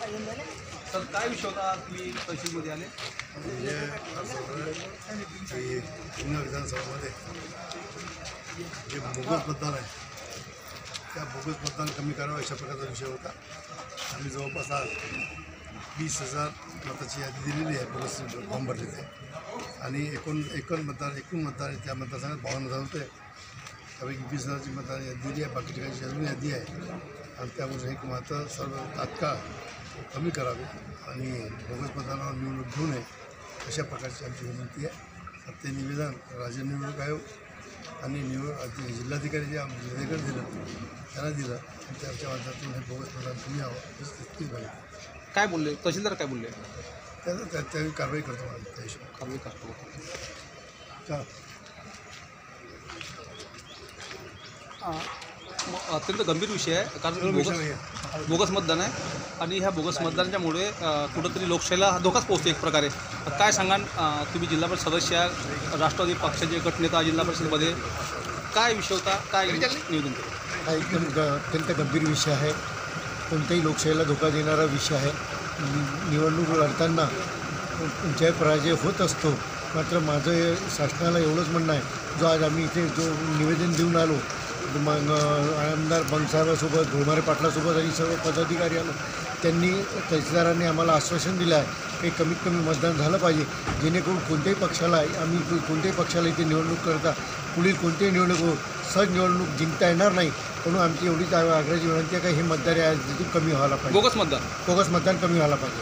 तर काय विषय होता तुम्ही तहसीलमध्ये आले? पूर्ण विधानसभामध्ये जे बोगस मतदान आहे त्या बोगस मतदान कमी करावं अशा प्रकारचा विषय होता। आम्ही जवळपास आज 20,000 मताची यादी दिलेली आहे बोगस फॉर्म भरलेले आणि एकूण मतदार त्या मतदारसंघात 52,000 होते। त्यापैकी 20,000ची मतदान यादी दिली आहे, बाकी ठिकाणी अजून यादी आहे आणि त्यामुळे हे मात्र सर्व तात्काळ कमी करावे आणि बोगस मतदानावर निवडणूक घेऊ नये अशा प्रकारची आमची विनंती आहे। ते निवेदन राज्य निवडणूक आयोग आणि जिल्हाधिकारी जे जिल्ह्याकडे दिलं त्यांना दिलं आणि त्याच्या माध्यमातून हे बोगस मतदान कमी व्हावं इतकीच पाहिजे। काय बोलले तहसीलदार? काय बोलले? त्याची कारवाई करतो आम्ही त्या हिशोबाने कारवाई करतो। चला अत्यंत गंभीर विषय आहे, कारण बोगस मतदान आहे आणि ह्या बोगस मतदानाच्यामुळे कुठंतरी लोकशाहीला धोकाच पोहोचतो एक प्रकारे। काय सांगाल तुम्ही जिल्हा परिषद सदस्य आहे, राष्ट्रवादी पक्षाचे गटनेता जिल्हा परिषदेमध्ये, काय विषय होता, काय निवेदन केलं? हा एकदम अत्यंत गंभीर विषय आहे, कोणत्याही लोकशाहीला धोका देणारा विषय आहे। निवडणूक लढताना जय पराजय होत असतो, मात्र माझं शासनाला एवढंच म्हणणं आहे, जो आज आम्ही इथे जो निवेदन देऊन आलो मग आमदार बंगसाहेबासोबत घोळमारे पाटलासोबत आणि सर्व पदाधिकारी आलो, त्यांनी तहसीलदारांनी आम्हाला आश्वासन दिलं आहे की कमीत कमी मतदान झालं पाहिजे, जेणेकरून कोणत्याही पक्षाला इथे निवडणूक करता पुढील कोणतीही निवडणूक सहज निवडणूक जिंकता येणार नाही। म्हणून आमची एवढीच आग्रहाची विनंती आहे की हे मतदार कमी व्हायला पाहिजे, बोगस मतदान कमी व्हायला पाहिजे।